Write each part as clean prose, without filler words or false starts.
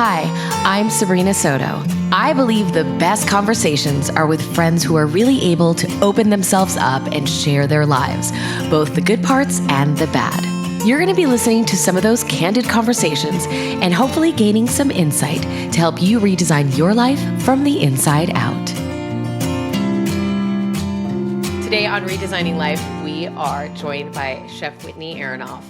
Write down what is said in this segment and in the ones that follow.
Hi, I'm Sabrina Soto. I believe the best conversations are with friends who are really able to open themselves up and share their lives, both the good parts and the bad. You're going to be listening to some of those candid conversations and hopefully gaining some insight to help you redesign your life from the inside out. Today on Redesigning Life, we are joined by Chef Whitney Aronoff.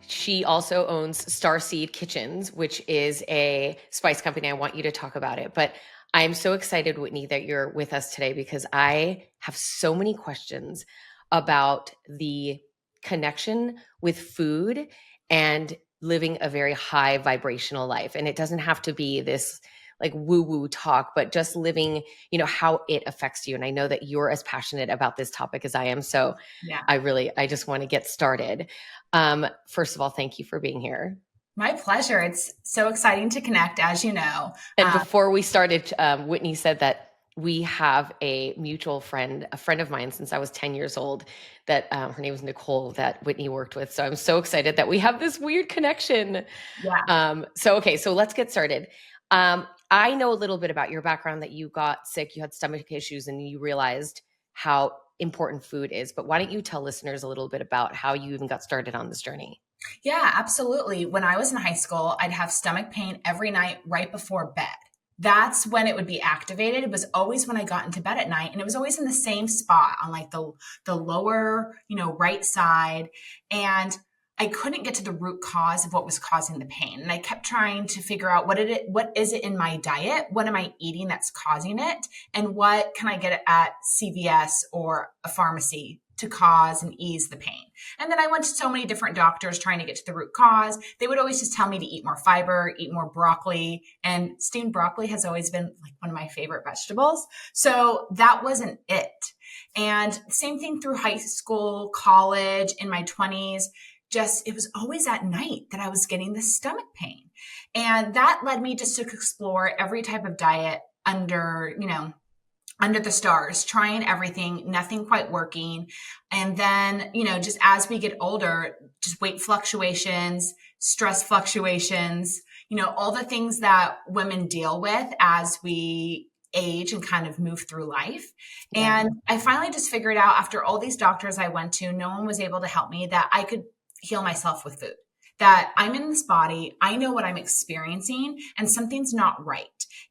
She also owns Starseed Kitchens, which is a spice company. I want you to talk about it. But I'm so excited, Whitney, that you're with us today because I have so many questions about the connection with food and living a very high vibrational life. And it doesn't have to be this like woo-woo talk, but just living, how it affects you. And I know that you're as passionate about this topic as I am. So yeah. I just want to get started. First of all, thank you for being here. My pleasure. It's so exciting to connect, as you know. And before we started, Whitney said that we have a mutual friend, a friend of mine since I was 10 years old, that her name was Nicole, that Whitney worked with. So I'm so excited that we have this weird connection. Yeah. So let's get started. I know a little bit about your background, that you got sick, you had stomach issues, and you realized how important food is. But why don't you tell listeners a little bit about how you even got started on this journey? Yeah, absolutely. When I was in high school, I'd have stomach pain every night right before bed. That's when it would be activated. It was always when I got into bed at night, and it was always in the same spot on like the lower, right side. And I couldn't get to the root cause of what was causing the pain. And I kept trying to figure out what is it in my diet? What am I eating that's causing it? And what can I get at CVS or a pharmacy to cause and ease the pain? And then I went to so many different doctors trying to get to the root cause. They would always just tell me to eat more fiber, eat more broccoli. And steamed broccoli has always been like one of my favorite vegetables. So that wasn't it. And same thing through high school, college, in my 20s. It was always at night that I was getting this stomach pain. And that led me just to explore every type of diet under the stars, trying everything, nothing quite working. And then, just as we get older, just weight fluctuations, stress fluctuations, all the things that women deal with as we age and kind of move through life. Yeah. And I finally just figured out, after all these doctors I went to, no one was able to help me, that I could heal myself with food, that I'm in this body, I know what I'm experiencing, and something's not right.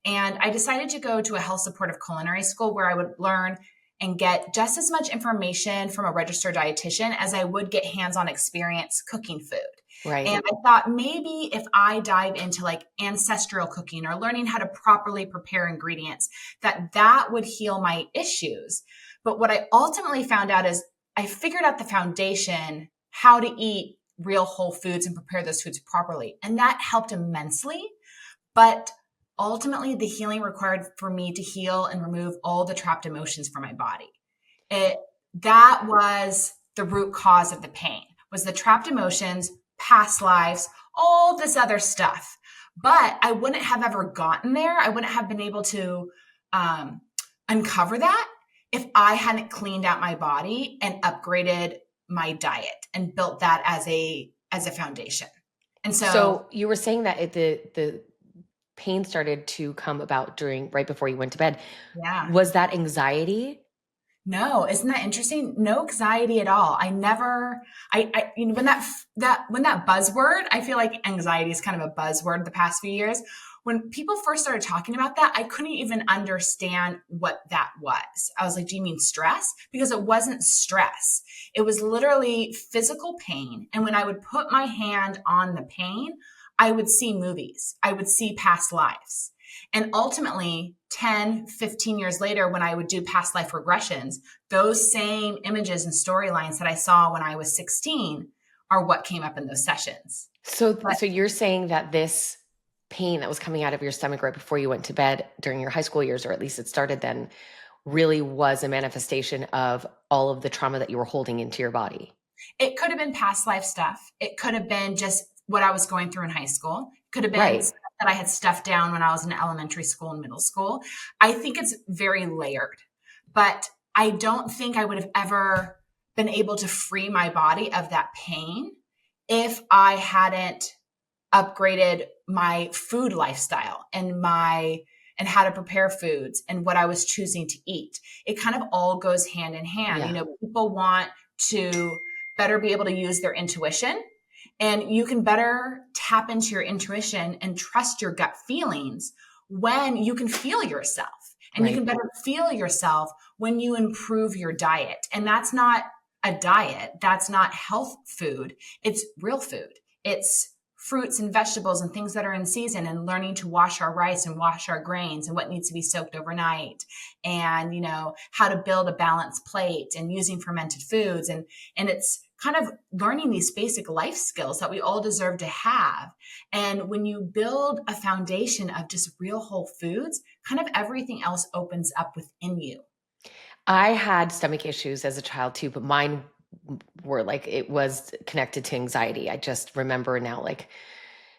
And I decided to go to a health supportive culinary school where I would learn and get just as much information from a registered dietitian as I would get hands-on experience cooking food. Right. And I thought maybe if I dive into like ancestral cooking or learning how to properly prepare ingredients, that would heal my issues. But what I ultimately found out is I figured out the foundation, how to eat real whole foods and prepare those foods properly. And that helped immensely. But ultimately, the healing required for me to heal and remove all the trapped emotions from my body. That was the root cause of the pain, was the trapped emotions, past lives, all this other stuff. But I wouldn't have ever gotten there. I wouldn't have been able to uncover that if I hadn't cleaned out my body and upgraded my diet and built that as a foundation. And so you were saying that the pain started to come about right before you went to bed. Yeah. Was that anxiety? No, isn't that interesting? No anxiety at all. When that buzzword, I feel like anxiety is kind of a buzzword the past few years. When people first started talking about that, I couldn't even understand what that was. I was like, do you mean stress? Because it wasn't stress. It was literally physical pain. And when I would put my hand on the pain, I would see movies. I would see past lives. And ultimately, 10, 15 years later, when I would do past life regressions, those same images and storylines that I saw when I was 16 are what came up in those sessions. So you're saying that this pain that was coming out of your stomach right before you went to bed during your high school years, or at least it started then, really was a manifestation of all of the trauma that you were holding into your body? It could have been past life stuff. It could have been just what I was going through in high school. It could have been stuff that I had stuffed down when I was in elementary school and middle school. I think it's very layered, but I don't think I would have ever been able to free my body of that pain if I hadn't upgraded my food lifestyle and how to prepare foods and what I was choosing to eat. It kind of all goes hand in hand. Yeah. People want to better be able to use their intuition, and you can better tap into your intuition and trust your gut feelings when you can feel yourself. And you Right. can better feel yourself when you improve your diet. And that's not a diet. That's not health food. It's real food. It's fruits and vegetables and things that are in season, and learning to wash our rice and wash our grains and what needs to be soaked overnight, and how to build a balanced plate and using fermented foods, and it's kind of learning these basic life skills that we all deserve to have. And when you build a foundation of just real whole foods, kind of everything else opens up within you. I had stomach issues as a child too, but mine were like, it was connected to anxiety. I just remember now, like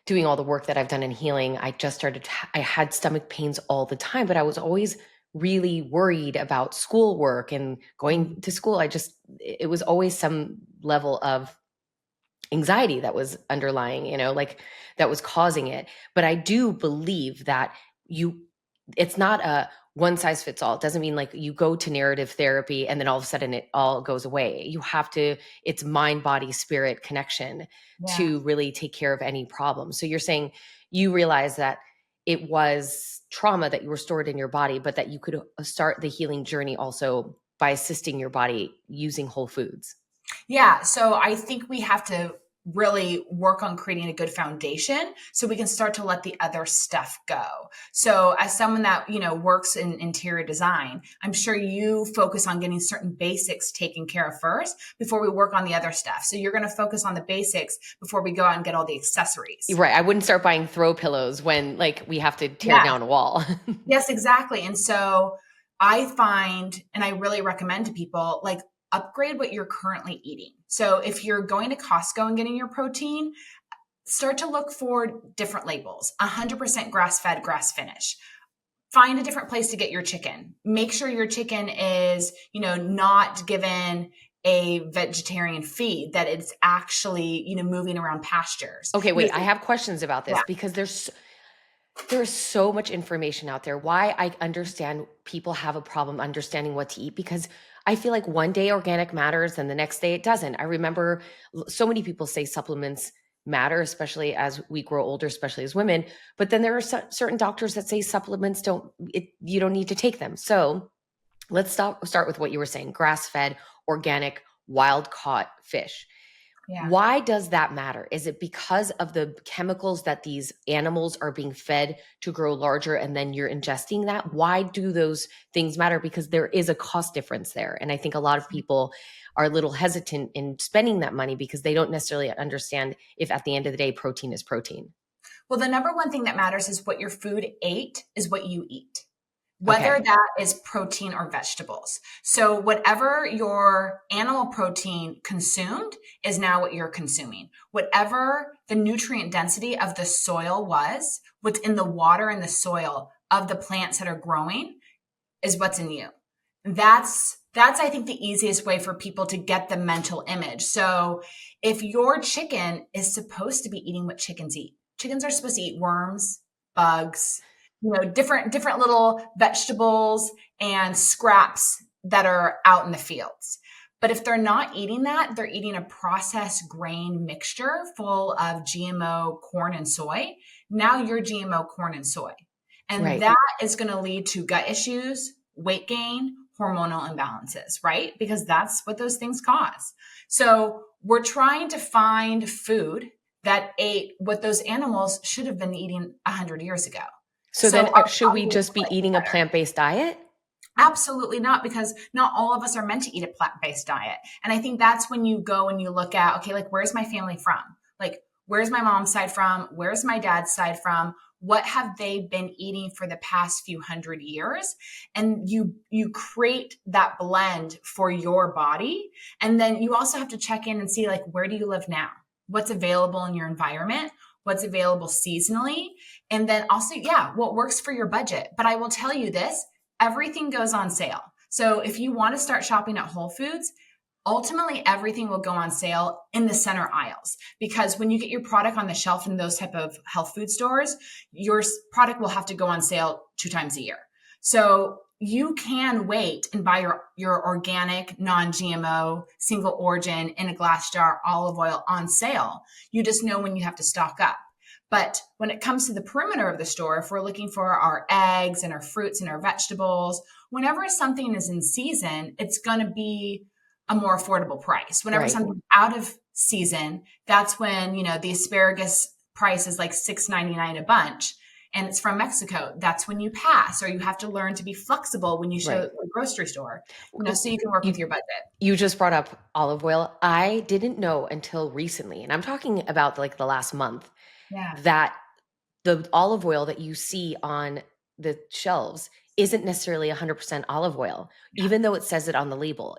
doing all the work that I've done in healing, I just started, I had stomach pains all the time, but I was always really worried about schoolwork and going to school. It was always some level of anxiety that was underlying, like that was causing it. But I do believe that it's not a one size fits all. It doesn't mean like you go to narrative therapy and then all of a sudden it all goes away. It's mind, body, spirit connection Yeah. to really take care of any problem. So you're saying you realize that it was trauma that you were stored in your body, but that you could start the healing journey also by assisting your body using whole foods. Yeah. So I think we have to really work on creating a good foundation so we can start to let the other stuff go. So as someone that, works in interior design, I'm sure you focus on getting certain basics taken care of first before we work on the other stuff. So you're going to focus on the basics before we go out and get all the accessories. Right. I wouldn't start buying throw pillows when like we have to tear Yeah. down a wall. Yes, exactly. And so I find, and I really recommend to people, like, upgrade what you're currently eating. So if you're going to Costco and getting your protein, start to look for different labels. 100% grass-fed, grass-finished. Find a different place to get your chicken. Make sure your chicken is, not given a vegetarian feed, that it's actually, moving around pastures. Okay, wait, I have questions about this Yeah. because there's so much information out there. Why I understand people have a problem understanding what to eat, because I feel like one day organic matters and the next day it doesn't. I remember so many people say supplements matter, especially as we grow older, especially as women. But then there are certain doctors that say supplements you don't need to take them. So let's start with what you were saying: grass-fed, organic, wild-caught fish. Yeah. Why does that matter? Is it because of the chemicals that these animals are being fed to grow larger and then you're ingesting that? Why do those things matter? Because there is a cost difference there. And I think a lot of people are a little hesitant in spending that money because they don't necessarily understand if at the end of the day, protein is protein. Well, the number one thing that matters is what your food ate is what you eat, whether that is protein or vegetables. So whatever your animal protein consumed is now what you're consuming. Whatever the nutrient density of the soil was, what's in the water and the soil of the plants that are growing is what's in you. That's I think the easiest way for people to get the mental image. So if your chicken is supposed to be eating what chickens eat, chickens are supposed to eat worms, bugs, different little vegetables and scraps that are out in the fields. But if they're not eating that, they're eating a processed grain mixture full of GMO corn and soy. Now you're GMO corn and soy. And that is going to lead to gut issues, weight gain, hormonal imbalances, right? Because that's what those things cause. So we're trying to find food that ate what those animals should have been eating 100 years ago. So then should we just be eating a plant-based diet? Absolutely not, because not all of us are meant to eat a plant-based diet. And I think that's when you go and you look at, okay, like, where's my family from? Like, where's my mom's side from? Where's my dad's side from? What have they been eating for the past few hundred years? And you create that blend for your body. And then you also have to check in and see, like, where do you live now? What's available in your environment? What's available seasonally? And then also, what works for your budget. But I will tell you this, everything goes on sale. So if you want to start shopping at Whole Foods, ultimately everything will go on sale in the center aisles, because when you get your product on the shelf in those type of health food stores, your product will have to go on sale 2 times a year. So you can wait and buy your organic, non-GMO, single origin in a glass jar olive oil on sale. You just know when you have to stock up. But when it comes to the perimeter of the store, if we're looking for our eggs and our fruits and our vegetables, whenever something is in season, it's going to be a more affordable price. Whenever Right. something's out of season, that's when, the asparagus price is like $6.99 a bunch and it's from Mexico. That's when you pass, or you have to learn to be flexible when you show Right. at the grocery store, so you can work with your budget. You just brought up olive oil. I didn't know until recently, and I'm talking about like the last month, Yeah. that the olive oil that you see on the shelves isn't necessarily 100% olive oil, even though it says it on the label.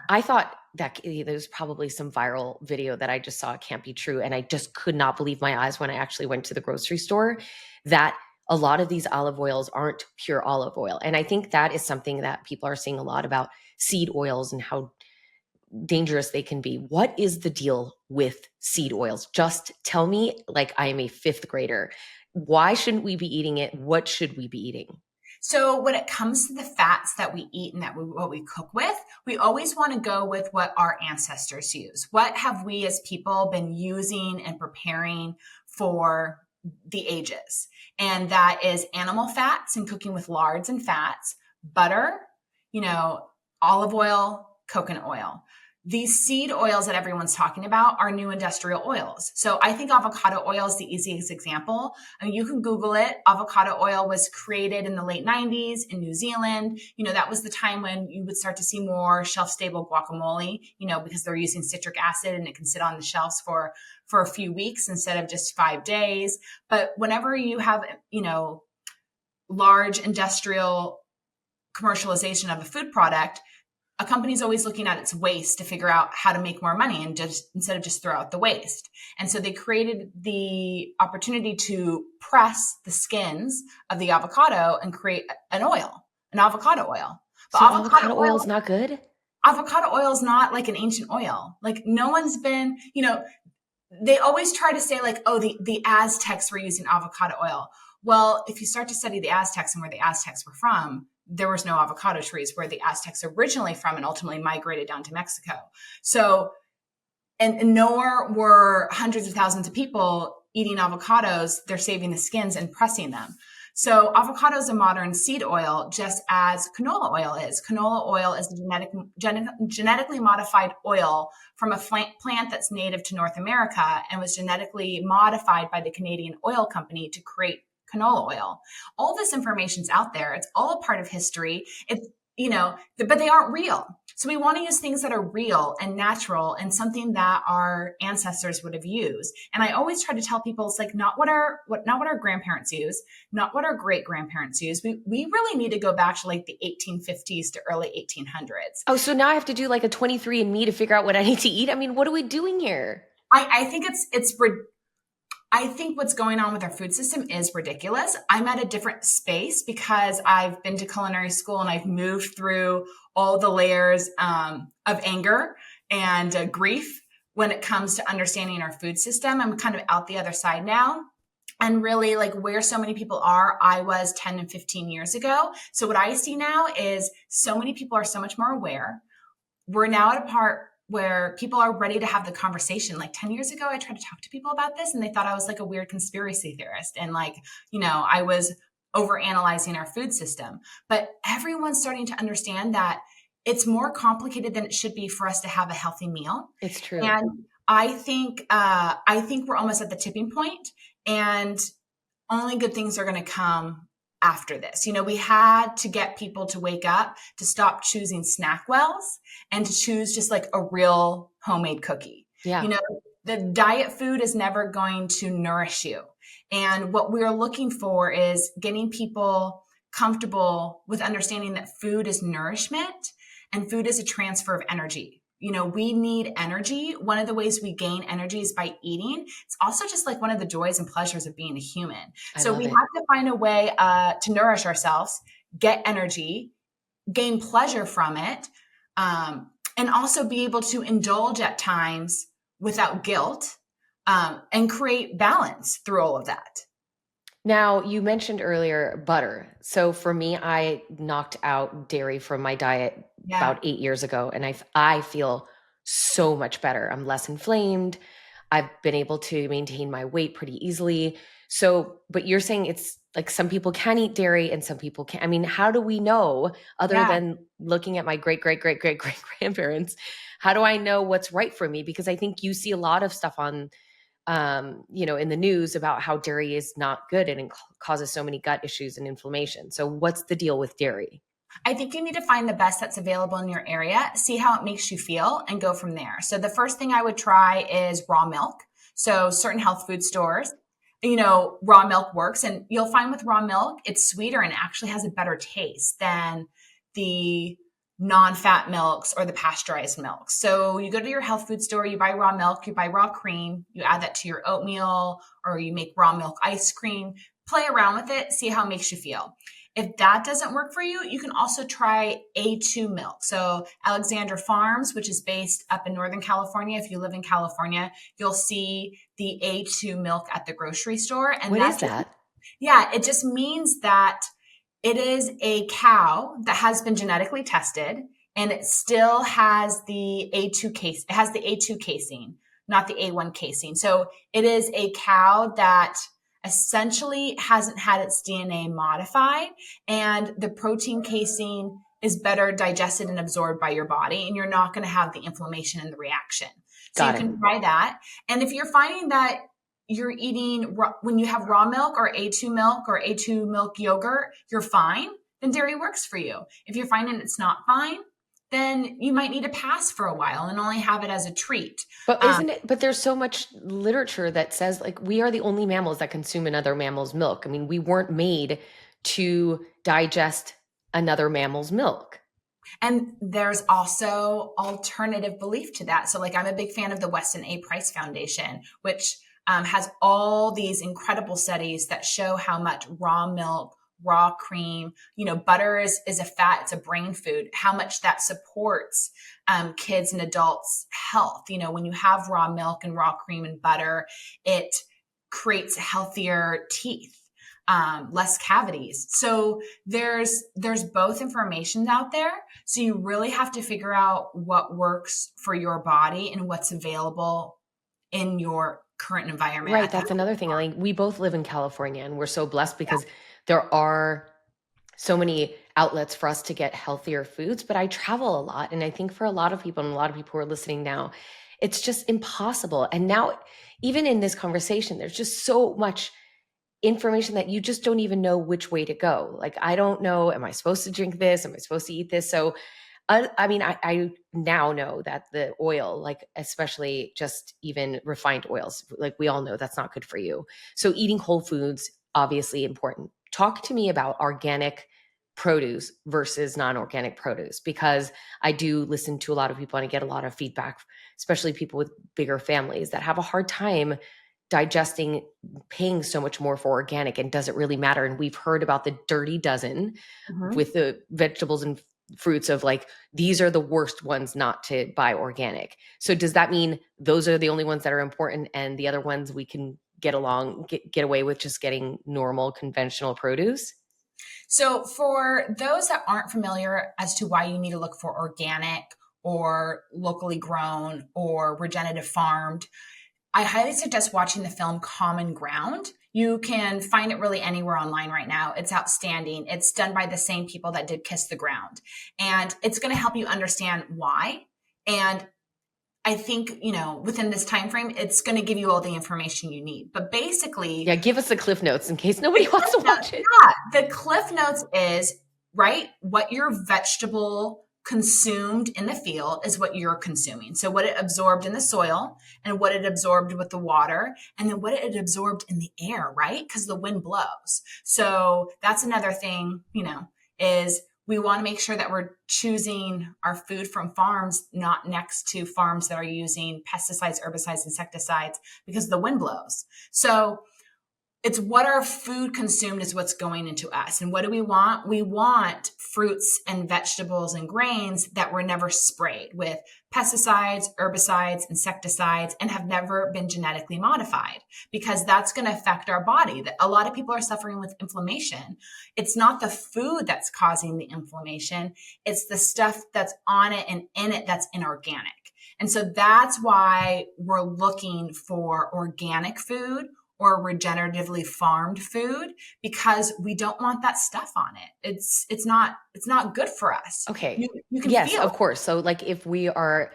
I thought that there's probably some viral video that I just saw. It can't be true. And I just could not believe my eyes when I actually went to the grocery store that a lot of these olive oils aren't pure olive oil. And I think that is something that people are seeing a lot about seed oils and how dangerous they can be. What is the deal with seed oils? Just tell me, like I am a fifth grader. Why shouldn't we be eating it? What should we be eating? So when it comes to the fats that we eat and what we cook with, we always want to go with what our ancestors use. What have we as people been using and preparing for the ages? And that is animal fats and cooking with lards and fats, butter, olive oil, coconut oil. These seed oils that everyone's talking about are new industrial oils. So I think avocado oil is the easiest example. I mean, you can Google it. Avocado oil was created in the late 90s in New Zealand. That was the time when you would start to see more shelf-stable guacamole, because they're using citric acid and it can sit on the shelves for a few weeks instead of just 5 days. But whenever you have, large industrial commercialization of a food product, a company's always looking at its waste to figure out how to make more money and just instead of just throw out the waste. And so they created the opportunity to press the skins of the avocado and create an avocado oil. But So avocado oil is not good? Avocado oil is not like an ancient oil. Like no one's been, they always try to say like, oh, the Aztecs were using avocado oil. Well, if you start to study the Aztecs and where the Aztecs were from, there was no avocado trees where the Aztecs originally from and ultimately migrated down to Mexico. So, and nor were hundreds of thousands of people eating avocados. They're saving the skins and pressing them. So avocado is a modern seed oil, just as canola oil is. Canola oil is a genetically modified oil from a plant that's native to North America and was genetically modified by the Canadian oil company to create canola oil. All this information's out there. It's all a part of history. But they aren't real. So we want to use things that are real and natural and something that our ancestors would have used. And I always try to tell people it's like not what our grandparents use, not what our great grandparents use. We really need to go back to like the 1850s to early 1800s. Oh, so now I have to do like a 23andMe to figure out what I need to eat? I mean, what are we doing here? I think I think what's going on with our food system is ridiculous. I'm at a different space because I've been to culinary school and I've moved through all the layers of anger and grief when it comes to understanding our food system. I'm kind of out the other side now. And really like where so many people are, I was 10 and 15 years ago. So what I see now is so many people are so much more aware. We're now at a part where people are ready to have the conversation. Like 10 years ago, I tried to talk to people about this and they thought I was like a weird conspiracy theorist. And like, I was overanalyzing our food system, but everyone's starting to understand that it's more complicated than it should be for us to have a healthy meal. It's true. And I think we're almost at the tipping point and only good things are going to come after this. We had to get people to wake up, to stop choosing SnackWells and to choose just like a real homemade cookie. Yeah. The diet food is never going to nourish you. And what we're looking for is getting people comfortable with understanding that food is nourishment and food is a transfer of energy. We need energy. One of the ways we gain energy is by eating. It's also just like one of the joys and pleasures of being a human. So we have to find a way to nourish ourselves, get energy, gain pleasure from it, and also be able to indulge at times without guilt, and create balance through all of that. Now, you mentioned earlier butter. So for me, I knocked out dairy from my diet Yeah. about 8 years ago, and I feel so much better. I'm less inflamed. I've been able to maintain my weight pretty easily. So, but you're saying it's like some people can eat dairy and some people can't. I mean, how do we know, other Yeah. than looking at my great, great, great, great, great grandparents? How do I know what's right for me? Because I think you see a lot of stuff on in the news about how dairy is not good and it causes so many gut issues and inflammation. So what's the deal with dairy? I think you need to find the best that's available in your area, see how it makes you feel, and go from there. So the first thing I would try is raw milk. So certain health food stores, raw milk works, and you'll find with raw milk, it's sweeter and actually has a better taste than the non-fat milks or the pasteurized milks. So you go to your health food store, you buy raw milk, you buy raw cream, you add that to your oatmeal, or you make raw milk ice cream, play around with it, see how it makes you feel. If that doesn't work for you, you can also try A2 milk. So Alexander Farms, which is based up in Northern California. If you live in California, you'll see the A2 milk at the grocery store. And What is that? yeah, it just means that it is a cow that has been genetically tested, and it still has the A2 case. It has the A2 casein, not the A1 casein. So it is a cow that essentially hasn't had its DNA modified, and the protein casein is better digested and absorbed by your body, and you're not going to have the inflammation and the reaction. So Got you it. can try that. And if you're finding that you're eating when you have raw milk or A2 milk or A2 milk yogurt, you're fine, then dairy works for you. If you're finding it's not fine, then you might need to pass for a while and only have it as a treat. But but there's so much literature that says like we are the only mammals that consume another mammal's milk. I mean, we weren't made to digest another mammal's milk. And there's also alternative belief to that. So like I'm a big fan of the Weston A. Price Foundation, which has all these incredible studies that show how much raw milk, raw cream, butter is a fat, it's a brain food, how much that supports kids and adults' health. When you have raw milk and raw cream and butter, it creates healthier teeth. Less cavities. So there's both information out there. So you really have to figure out what works for your body and what's available in your current environment. Right. That's another thing. Like we both live in California and we're so blessed because there are so many outlets for us to get healthier foods, but I travel a lot. And I think for a lot of people and a lot of people who are listening now, it's just impossible. And now, even in this conversation, there's just so much information that you just don't even know which way to go. Like, I don't know, am I supposed to drink this? Am I supposed to eat this? So, I now know that the oil, like especially just even refined oils, like we all know that's not good for you. So eating whole foods, obviously important. Talk to me about organic produce versus non-organic produce, because I do listen to a lot of people and I get a lot of feedback, especially people with bigger families that have a hard time digesting paying so much more for organic, and does it really matter? And we've heard about the dirty dozen with the vegetables and fruits of like, these are the worst ones not to buy organic. So does that mean those are the only ones that are important and the other ones we can get away with just getting normal conventional produce? So for those that aren't familiar as to why you need to look for organic or locally grown or regenerative farmed, I highly suggest watching the film Common Ground. You can find it really anywhere online right now. It's outstanding. It's done by the same people that did Kiss the Ground. And it's going to help you understand why. And I think, within this time frame, it's going to give you all the information you need. But basically, Yeah, give us the cliff notes in case nobody wants to watch it. Yeah, the cliff notes is, right, what your vegetable consumed in the field is what you're consuming. So what it absorbed in the soil and what it absorbed with the water and then what it absorbed in the air, right? Because the wind blows. So that's another thing, is we want to make sure that we're choosing our food from farms, not next to farms that are using pesticides, herbicides, insecticides, because the wind blows. So It's what our food consumed is what's going into us. And what do we want? We want fruits and vegetables and grains that were never sprayed with pesticides, herbicides, insecticides, and have never been genetically modified, because that's going to affect our body. A lot of people are suffering with inflammation. It's not the food that's causing the inflammation. It's the stuff that's on it and in it that's inorganic. And so that's why we're looking for organic food or regeneratively farmed food, because we don't want that stuff on it. It's not good for us. Okay. You can Yes, feel of it. course. So like if we are,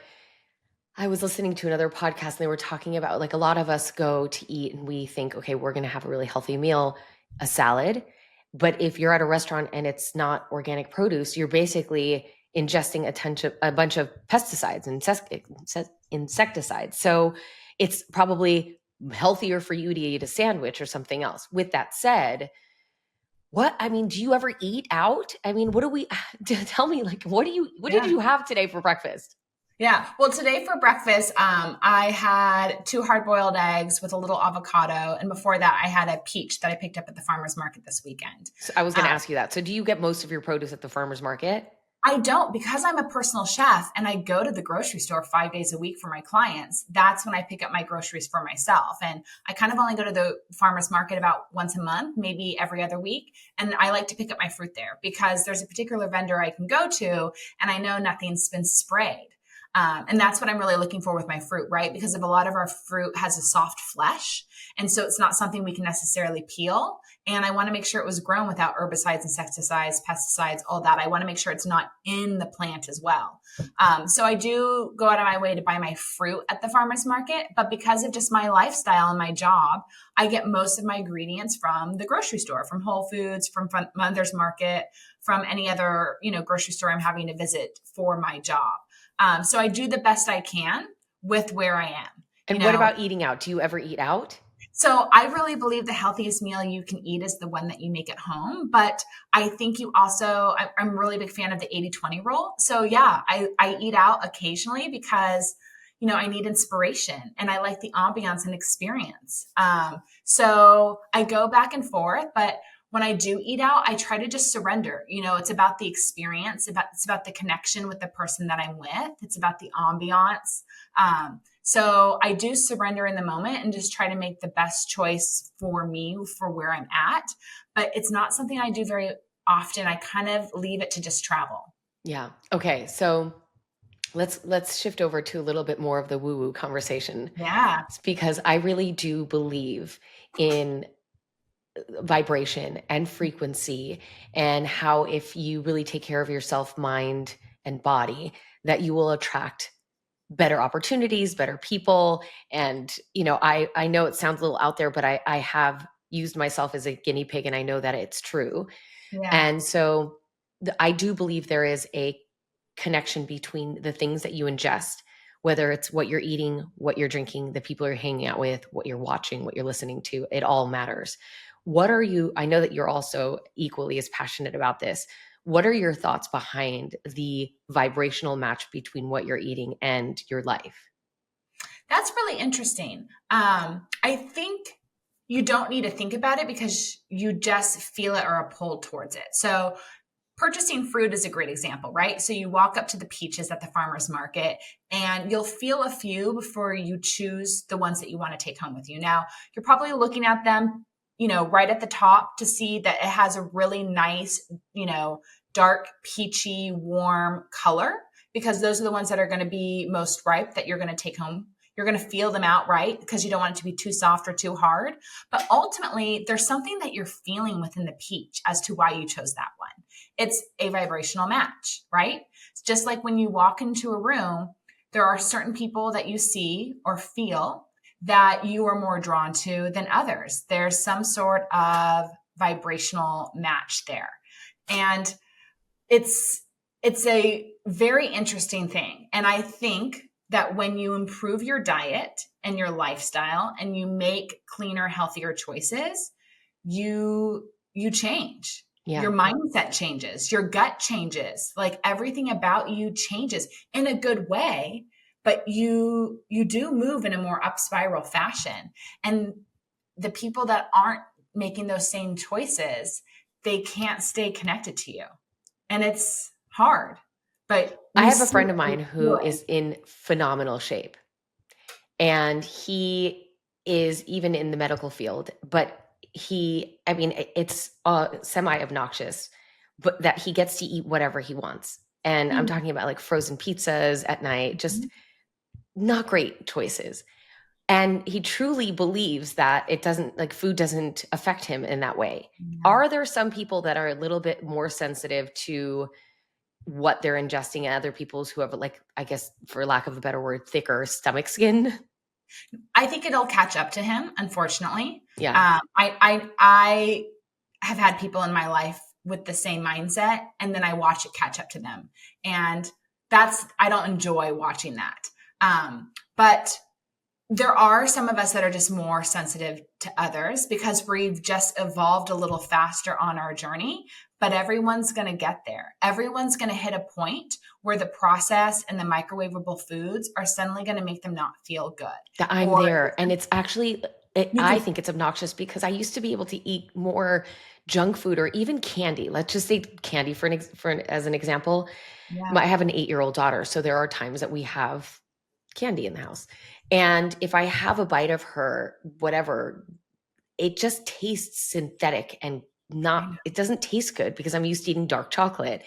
I was listening to another podcast and they were talking about like a lot of us go to eat and we think, okay, we're going to have a really healthy meal, a salad. But if you're at a restaurant and it's not organic produce, you're basically ingesting a bunch of pesticides and insecticides. So it's probably healthier for you to eat a sandwich or something else. With that said, do you ever eat out? I mean, what do we tell me, like, what did Yeah. you have today for breakfast? Yeah. Well, today for breakfast, I had 2 hard-boiled eggs with a little avocado, and before that, I had a peach that I picked up at the farmer's market this weekend. So I was going to ask you that. So do you get most of your produce at the farmer's market? I don't, because I'm a personal chef and I go to the grocery store 5 days a week for my clients. That's when I pick up my groceries for myself. And I kind of only go to the farmer's market about once a month, maybe every other week. And I like to pick up my fruit there because there's a particular vendor I can go to and I know nothing's been sprayed. And that's what I'm really looking for with my fruit, right? Because if a lot of our fruit has a soft flesh, and so it's not something we can necessarily peel. And I want to make sure it was grown without herbicides, insecticides, pesticides, all that. I want to make sure it's not in the plant as well. So I do go out of my way to buy my fruit at the farmer's market, but because of just my lifestyle and my job, I get most of my ingredients from the grocery store, from Whole Foods, from Mother's Market, from any other, grocery store I'm having to visit for my job. So I do the best I can with where I am. And what about eating out? Do you ever eat out? So I really believe the healthiest meal you can eat is the one that you make at home. But I think you also, I'm a really big fan of the 80-20 rule. So yeah, I eat out occasionally because, I need inspiration and I like the ambiance and experience. So I go back and forth, but when I do eat out, I try to just surrender. It's about the experience, it's about the connection with the person that I'm with. It's about the ambiance. So I do surrender in the moment and just try to make the best choice for me for where I'm at. But it's not something I do very often. I kind of leave it to just travel. Yeah. Okay. So let's shift over to a little bit more of the woo-woo conversation. Yeah. It's because I really do believe in vibration and frequency, and how if you really take care of yourself, mind and body, that you will attract better opportunities, better people. And, I know it sounds a little out there, but I have used myself as a guinea pig and I know that it's true. Yeah. And so I do believe there is a connection between the things that you ingest, whether it's what you're eating, what you're drinking, the people you're hanging out with, what you're watching, what you're listening to, it all matters. I know that you're also equally as passionate about this. What are your thoughts behind the vibrational match between what you're eating and your life? That's really interesting. I think you don't need to think about it because you just feel it or are pulled towards it. So purchasing fruit is a great example, right? So you walk up to the peaches at the farmer's market and you'll feel a few before you choose the ones that you want to take home with you. Now, you're probably looking at them, right at the top to see that it has a really nice, dark, peachy, warm color, because those are the ones that are going to be most ripe that you're going to take home. You're going to feel them out, right? Because you don't want it to be too soft or too hard. But ultimately, there's something that you're feeling within the peach as to why you chose that one. It's a vibrational match, right? It's just like when you walk into a room, there are certain people that you see or feel that you are more drawn to than others. There's some sort of vibrational match there. And it's a very interesting thing. And I think that when you improve your diet and your lifestyle and you make cleaner, healthier choices, you change. Yeah. Your mindset changes, your gut changes, like everything about you changes in a good way, but you do move in a more up spiral fashion. And the people that aren't making those same choices, they can't stay connected to you. And it's hard, but I we have a see friend it of in mine who healing. is in phenomenal shape, and he is even in the medical field, but I mean, it's semi obnoxious, but that he gets to eat whatever he wants. And I'm talking about like frozen pizzas at night, just Mhm. not great choices. And he truly believes that it doesn't, like, food doesn't affect him in that way. Yeah. Are there some people that are a little bit more sensitive to what they're ingesting, and other people's who have, like, I guess, for lack of a better word, thicker stomach skin? I think it'll catch up to him, unfortunately. Yeah. I have had people in my life with the same mindset, and then I watch it catch up to them. And I don't enjoy watching that. But there are some of us that are just more sensitive to others because we've just evolved a little faster on our journey, but everyone's going to get there. Everyone's going to hit a point where the processed and the microwavable foods are suddenly going to make them not feel good. That I'm Or there, and it's actually you I can, think it's obnoxious because I used to be able to eat more junk food or even candy. Let's just say candy as an example. yeah, I have an 8-year-old daughter, so there are times that we have candy in the house. And if I have a bite of her, whatever, it just tastes synthetic and I not, know. it doesn't taste good because I'm used to eating dark chocolate.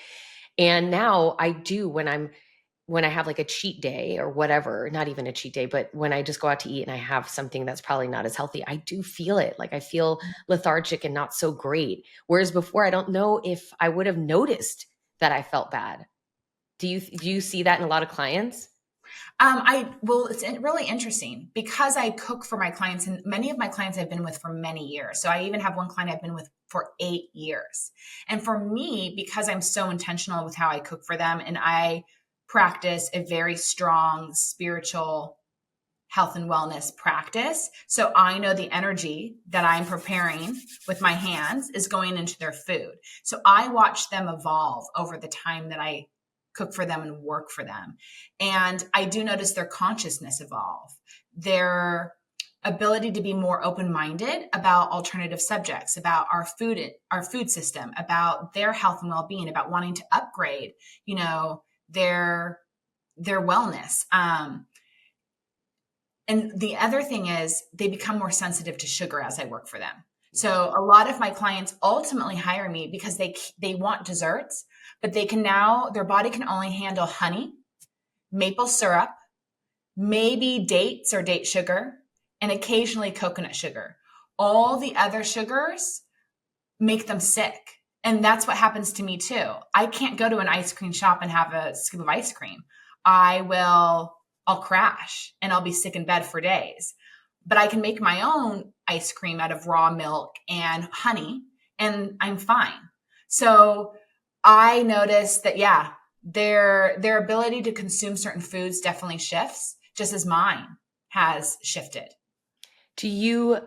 And now I do when I have like a cheat day or whatever, not even a cheat day, but when I just go out to eat and I have something that's probably not as healthy, I do feel it. Like I feel lethargic and not so great. Whereas before, I don't know if I would have noticed that I felt bad. Do you see that in a lot of clients? It's really interesting because I cook for my clients, and many of my clients I've been with for many years. So I even have one client I've been with for 8 years. And for me, because I'm so intentional with how I cook for them, and I practice a very strong spiritual health and wellness practice. So I know the energy that I'm preparing with my hands is going into their food. So I watch them evolve over the time that I cook for them and work for them. And I do notice their consciousness evolve, their ability to be more open-minded about alternative subjects, about our food system, about their health and well-being, about wanting to upgrade, you know, their wellness. And the other thing is they become more sensitive to sugar as I work for them. So a lot of my clients ultimately hire me because they want desserts, but their body can only handle honey, maple syrup, maybe dates or date sugar, and occasionally coconut sugar. All the other sugars make them sick. And that's what happens to me too. I can't go to an ice cream shop and have a scoop of ice cream. I'll crash and I'll be sick in bed for days. But I can make my own ice cream out of raw milk and honey, and I'm fine. So I noticed that, yeah, their ability to consume certain foods definitely shifts, just as mine has shifted. Do you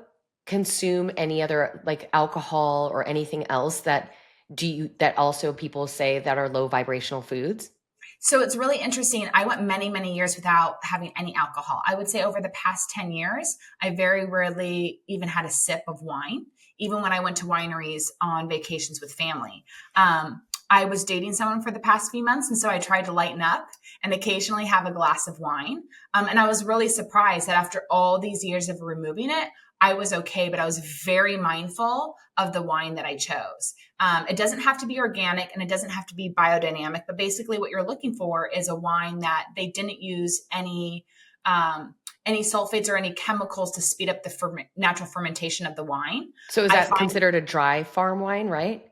consume any other like alcohol or anything else that also people say that are low vibrational foods? So it's really interesting. I went many, many years without having any alcohol. I would say over the past 10 years, I very rarely even had a sip of wine, even when I went to wineries on vacations with family. I was dating someone for the past few months, and so I tried to lighten up and occasionally have a glass of wine. And I was really surprised that after all these years of removing it, I was okay, but I was very mindful of the wine that I chose. It doesn't have to be organic and it doesn't have to be biodynamic, but basically what you're looking for is a wine that they didn't use any sulfates or any chemicals to speed up the natural fermentation of the wine. So is I that find considered a dry farm wine, right?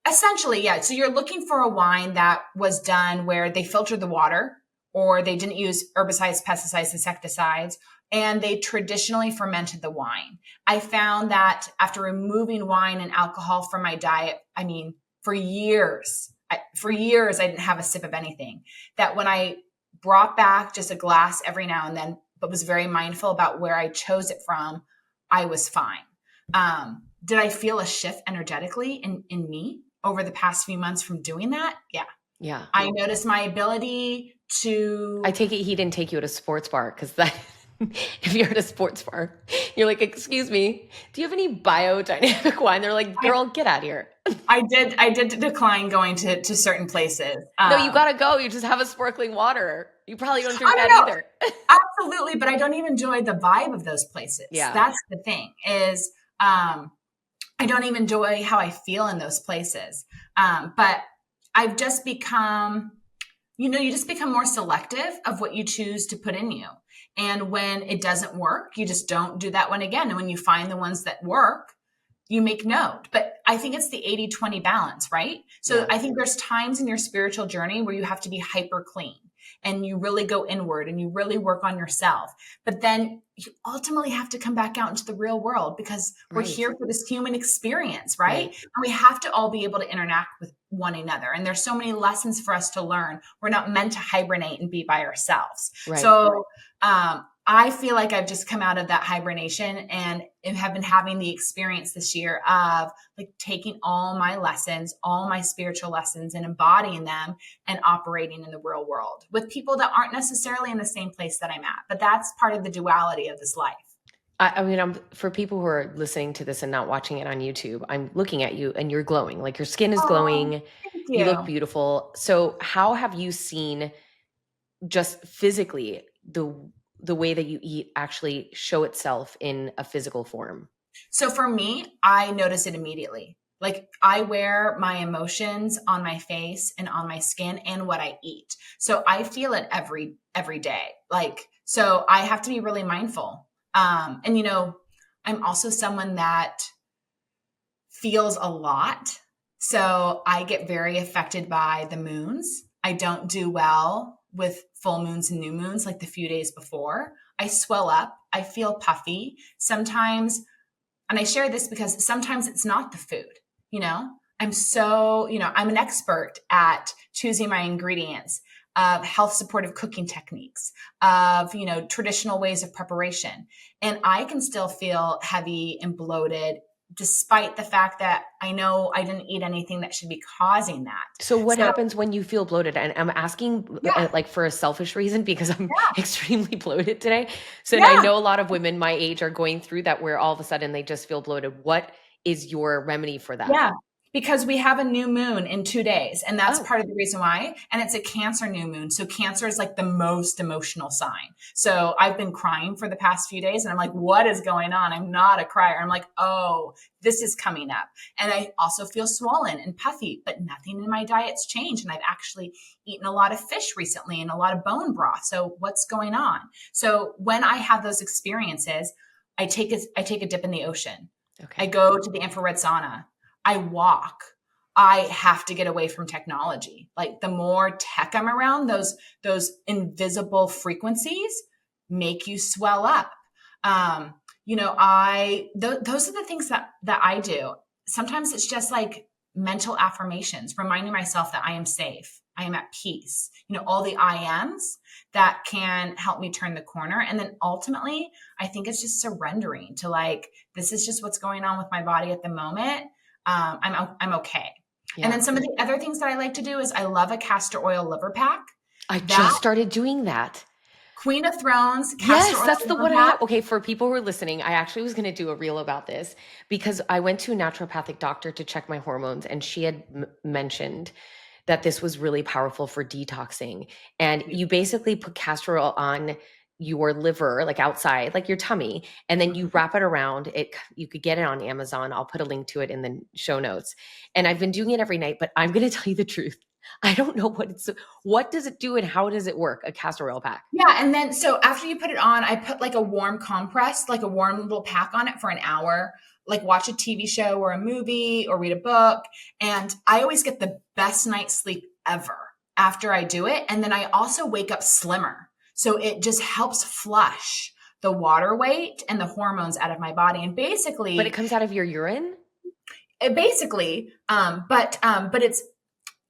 essentially, yeah. So you're looking for a wine that was done where they filtered the water or they didn't use herbicides, pesticides, insecticides, and they traditionally fermented the wine. I found that after removing wine and alcohol from my diet, I mean, for years, I didn't have a sip of anything. That when I brought back just a glass every now and then, but was very mindful about where I chose it from, I was fine. Did I feel a shift energetically in me over the past few months from doing that? Yeah. Yeah. I noticed my ability I to, take it he didn't take you to a sports bar because that. if you're at a sports bar, you're like, excuse me, do you have any biodynamic wine? They're like, I, girl, get out of here. I did decline going to certain places. No, you gotta go. You just have a sparkling water. You probably don't drink Oh, that no, no, either. absolutely. But I don't even enjoy the vibe of those places. Yeah. That's the thing is, I don't even enjoy how I feel in those places. But I've just become, you just become more selective of what you choose to put in you. And when it doesn't work, you just don't do that one again. And when you find the ones that work, you make note. But I think it's the 80-20 balance, right? So Yeah. I think there's times in your spiritual journey where you have to be hyper clean and you really go inward and you really work on yourself. But then you ultimately have to come back out into the real world because we're Right. here for this human experience, right? Right. And we have to all be able to interact with one another. And there's so many lessons for us to learn. We're not meant to hibernate and be by ourselves. Right. So, I feel like I've just come out of that hibernation and have been having the experience this year of like taking all my lessons, all my spiritual lessons and embodying them and operating in the real world with people that aren't necessarily in the same place that I'm at. But that's part of the duality of this life. I mean, for people who are listening to this and not watching it on YouTube, I'm looking at you and you're glowing. Like your skin is Oh, glowing. thank You look you. beautiful. So how have you seen just physically the way that you eat actually show itself in a physical form? So for me, I notice it immediately. Like I wear my emotions on my face and on my skin and what I eat. So I feel it every day. Like so I have to be really mindful. And I'm also someone that feels a lot. So I get very affected by the moons. I don't do well with full moons and new moons like the few days before. I swell up. I feel puffy. Sometimes and I share this because sometimes it's not the food, you know? I'm an expert at choosing my ingredients, of health supportive cooking techniques, of, traditional ways of preparation. And I can still feel heavy and bloated despite the fact that I know I didn't eat anything that should be causing that. So what So, happens when you feel bloated? And I'm asking yeah, like for a selfish reason because I'm extremely bloated today. So and I yeah. know a lot of women my age are going through that where all of a sudden they just feel bloated. What is your remedy for that? Yeah, because we have a new moon in 2 days, and that's Oh, part of the reason why. And it's a Cancer new moon. So Cancer is like the most emotional sign. So I've been crying for the past few days, and I'm like, what is going on? I'm not a crier. I'm like, oh, this is coming up. And I also feel swollen and puffy, but nothing in my diet's changed. And I've actually eaten a lot of fish recently and a lot of bone broth. So what's going on? So when I have those experiences, I take a dip in the ocean. I okay. go to the infrared sauna. I walk. I have to get away from technology. Like the more tech I'm around, those invisible frequencies make you swell up. Those are the things that I do. Sometimes it's just like mental affirmations, reminding myself that I am safe. I am at peace. All the I ams that can help me turn the corner. And then ultimately, I think it's just surrendering to like, this is just what's going on with my body at the moment. I'm okay. And Yeah. then some of the other things that I like to do is I love a castor oil liver pack. I That just started doing that. Queen of Thrones castor Yes, oil that's the liver one I pack. have. Okay, for people who are listening, I actually was going to do a reel about this because I went to a naturopathic doctor to check my hormones, and she had mentioned that this was really powerful for detoxing. And you basically put castor oil on your liver, like outside, like your tummy, and then you wrap it around it. You could get it on Amazon. I'll put a link to it in the show notes. And I've been doing it every night, but I'm going to tell you the truth. I don't know what does it do and how does it work? A castor oil pack. Yeah, and then so after you put it on, I put like a warm compress, like a warm little pack on it for an hour, like watch a TV show or a movie or read a book. And I always get the best night's sleep ever after I do it. And then I also wake up slimmer. So it just helps flush the water weight and the hormones out of my body. And But it basically, comes out of your urine? but it's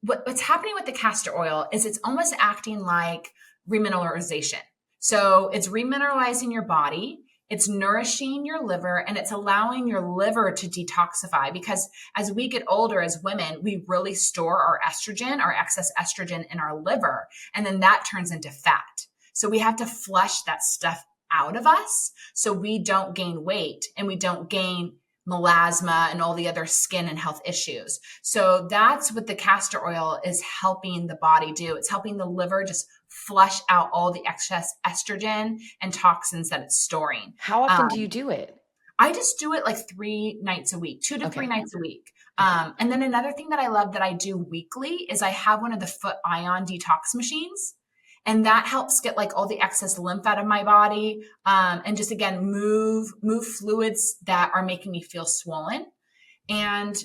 what's happening with the castor oil is it's almost acting like remineralization. So it's remineralizing your body, it's nourishing your liver, and it's allowing your liver to detoxify because as we get older as women, we really store our estrogen, our excess estrogen in our liver, and then that turns into fat. So we have to flush that stuff out of us so we don't gain weight and we don't gain melasma and all the other skin and health issues. So that's what the castor oil is helping the body do. It's helping the liver just flush out all the excess estrogen and toxins that it's storing. How often do you do it? I just do it like 3 nights a week, 2 to 3 nights a week. Okay. And then another thing that I love that I do weekly is I have one of the foot ion detox machines. And that helps get like all the excess lymph out of my body, and just again move fluids that are making me feel swollen. And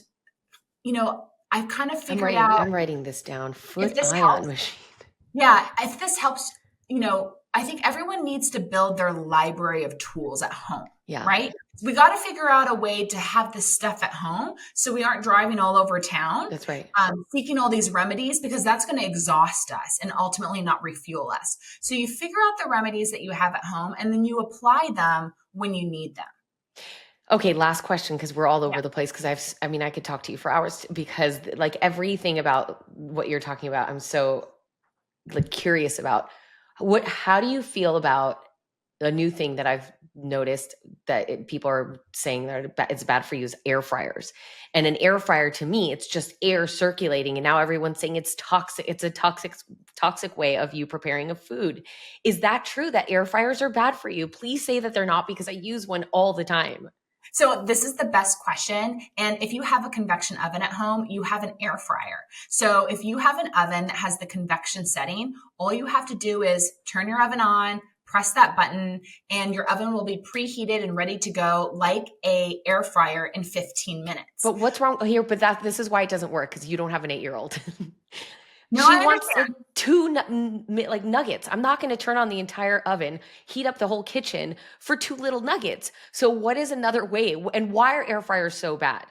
I've kind of figured out. I'm writing this down. Foot ion helps, machine. Yeah, if this helps, I think everyone needs to build their library of tools at home. Yeah. Right? We got to figure out a way to have this stuff at home so we aren't driving all over town. That's right. Seeking all these remedies, because that's going to exhaust us and ultimately not refuel us. So you figure out the remedies that you have at home and then you apply them when you need them. Okay, last question, because we're all over the place, because I could talk to you for hours, because like everything about what you're talking about, I'm so like curious about. How do you feel about a new thing that I've noticed that people are saying that it's bad for you is air fryers. And an air fryer, to me, it's just air circulating. And now everyone's saying it's toxic. It's a toxic way of you preparing a food. Is that true that air fryers are bad for you? Please say that they're not, because I use one all the time. So this is the best question. And if you have a convection oven at home, you have an air fryer. So if you have an oven that has the convection setting, all you have to do is turn your oven on, press that button, and your oven will be preheated and ready to go like a air fryer in 15 minutes. But what's wrong here? But this is why it doesn't work, because you don't have an 8-year-old. No, she wants like 2 like nuggets. I'm not going to turn on the entire oven, heat up the whole kitchen for 2 little nuggets. So what is another way? And why are air fryers so bad?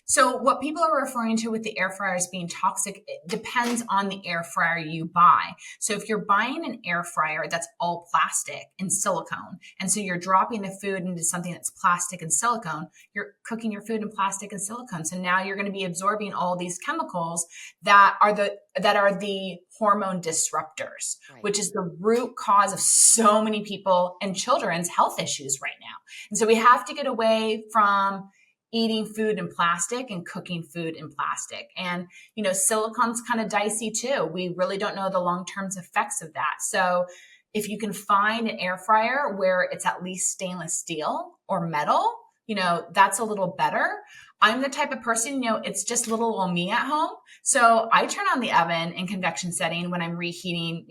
So what people are referring to with the air fryers being toxic, it depends on the air fryer you buy. So if you're buying an air fryer that's all plastic and silicone, and so you're dropping the food into something that's plastic and silicone, you're cooking your food in plastic and silicone. So now you're going to be absorbing all these chemicals that are the hormone disruptors, right, which is the root cause of so many people and children's health issues right now. And so we have to get away from eating food in plastic and cooking food in plastic. And, silicone's kind of dicey too. We really don't know the long-term effects of that. So if you can find an air fryer where it's at least stainless steel or metal, that's a little better. I'm the type of person, it's just little old me at home. So I turn on the oven in convection setting when I'm reheating,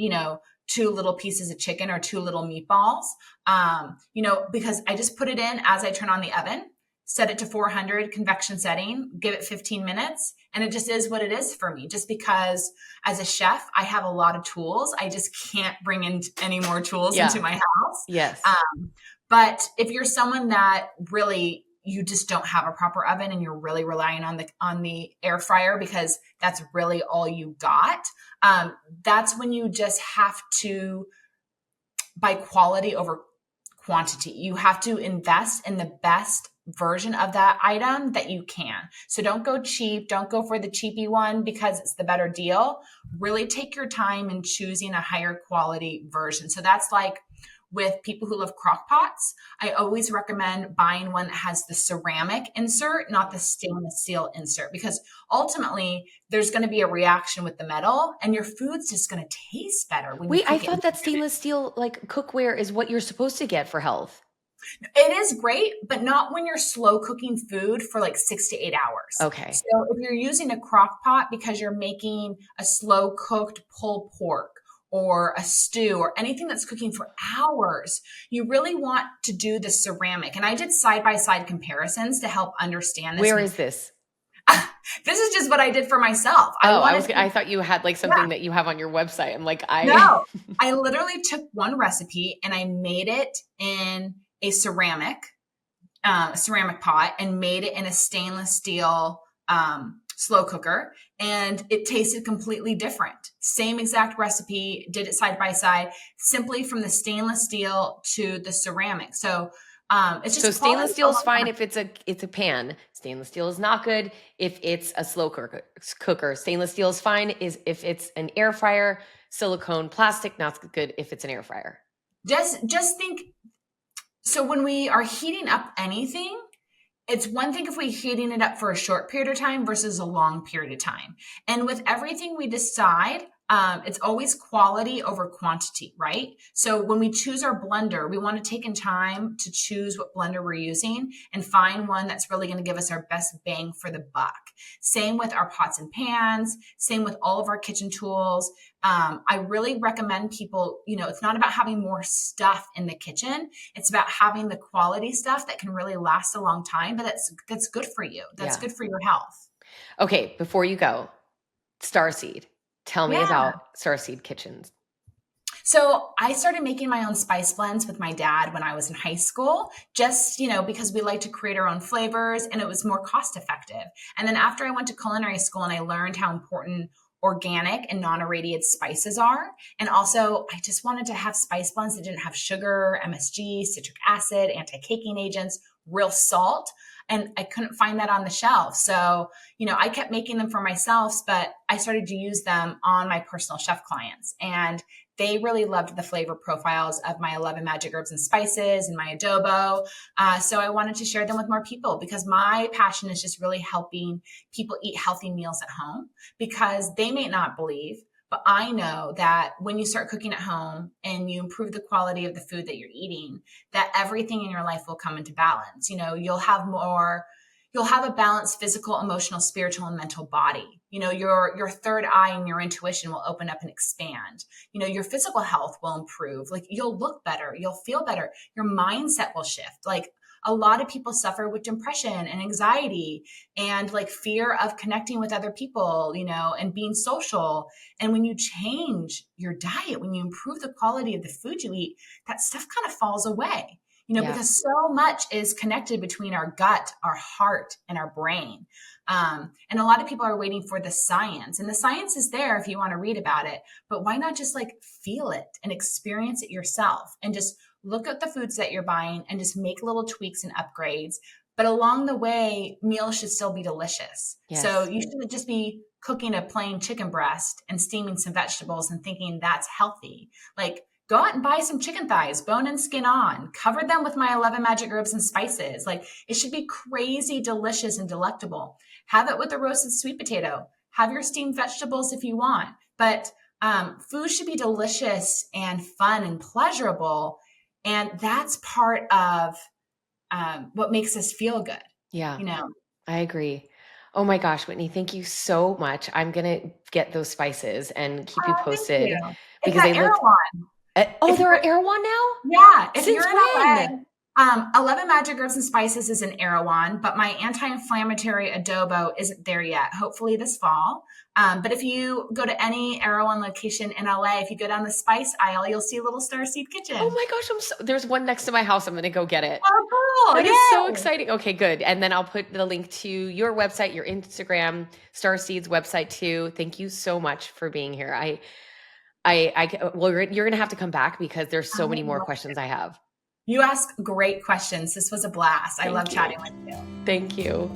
2 little pieces of chicken or 2 little meatballs, because I just put it in as I turn on the oven, set it to 400 convection setting, give it 15 minutes. And it just is what it is for me. Just because as a chef, I have a lot of tools. I just can't bring in any more tools into my house. Yes. But if you're someone that really, you just don't have a proper oven and you're really relying on the air fryer because that's really all you got, that's when you just have to buy quality over quantity. You have to invest in the best version of that item that you can. So don't go cheap. Don't go for the cheapy one because it's the better deal. Really take your time in choosing a higher quality version. So that's like with people who love crock pots, I always recommend buying one that has the ceramic insert, not the stainless steel insert, because ultimately there's going to be a reaction with the metal and your food's just going to taste better. Wait, I thought that stainless steel like cookware is what you're supposed to get for health. It is great, but not when you're slow cooking food for like 6 to 8 hours. Okay. So if you're using a crock pot because you're making a slow cooked pulled pork or a stew or anything that's cooking for hours, you really want to do the ceramic. And I did side-by-side comparisons to help understand this. Where is this? This is just what I did for myself. I thought you had like something that you have on your website. I'm like, No, I literally took one recipe and I made it in a ceramic pot and made it in a stainless steel slow cooker, and it tasted completely different. Same exact recipe, did it side by side, simply from the stainless steel to the ceramic. So it's just stainless steel is fine if it's a pan. Stainless steel is not good if it's a slow cooker. Stainless steel is fine if it's an air fryer. Silicone, plastic, not good if it's an air fryer. Just think So when we are heating up anything, it's one thing if we're heating it up for a short period of time versus a long period of time. And with everything we decide, it's always quality over quantity, right? So when we choose our blender, we want to take in time to choose what blender we're using and find one that's really going to give us our best bang for the buck. Same with our pots and pans, same with all of our kitchen tools. I really recommend people, it's not about having more stuff in the kitchen. It's about having the quality stuff that can really last a long time, but that's good for you. That's Yeah. good for your health. Okay, before you go, Starseed. Tell me Yeah. about Starseed Kitchens. So I started making my own spice blends with my dad when I was in high school, just, because we like to create our own flavors and it was more cost effective. And then after I went to culinary school and I learned how important organic and non-irradiated spices are. And also I just wanted to have spice blends that didn't have sugar, MSG, citric acid, anti-caking agents, real salt. And I couldn't find that on the shelf. So, I kept making them for myself, but I started to use them on my personal chef clients. And they really loved the flavor profiles of my 11 magic herbs and spices and my adobo. So I wanted to share them with more people because my passion is just really helping people eat healthy meals at home because they may not believe, but I know that when you start cooking at home and you improve the quality of the food that you're eating, that everything in your life will come into balance. You'll have a balanced physical, emotional, spiritual, and mental body. Your third eye and your intuition will open up and expand. Your physical health will improve. Like you'll look better, you'll feel better. Your mindset will shift. Like a lot of people suffer with depression and anxiety and like fear of connecting with other people, and being social. And when you change your diet, when you improve the quality of the food you eat, that stuff kind of falls away. Yeah. Because so much is connected between our gut, our heart, and our brain. And a lot of people are waiting for the science, and the science is there if you want to read about it, but why not just like feel it and experience it yourself and just look at the foods that you're buying and just make little tweaks and upgrades. But along the way, meals should still be delicious. Yes. So you shouldn't just be cooking a plain chicken breast and steaming some vegetables and thinking that's healthy. Like, go out and buy some chicken thighs, bone and skin on, cover them with my 11 magic herbs and spices. Like it should be crazy delicious and delectable. Have it with a roasted sweet potato. Have your steamed vegetables if you want. But food should be delicious and fun and pleasurable. And that's part of what makes us feel good. Yeah, I agree. Oh my gosh, Whitney, thank you so much. I'm going to get those spices and keep you Thank posted you. It's because at they look. Erewhon. Oh, If they're you're at Erewhon now? Yeah, if Since you're in LA, when? 11 Magic Herbs and Spices is in Erewhon, but my anti-inflammatory adobo isn't there yet. Hopefully this fall. But if you go to any Erewhon location in LA, if you go down the spice aisle, you'll see a little Starseed Kitchen. Oh my gosh, there's one next to my house. I'm going to go get it. Oh, cool. That is so Yay. exciting. Okay, good. And then I'll put the link to your website, your Instagram, Starseed's website too. Thank you so much for being here. Well, you're going to have to come back because there's so many more questions I have. You ask great questions. This was a blast. I love chatting with you. Thank you.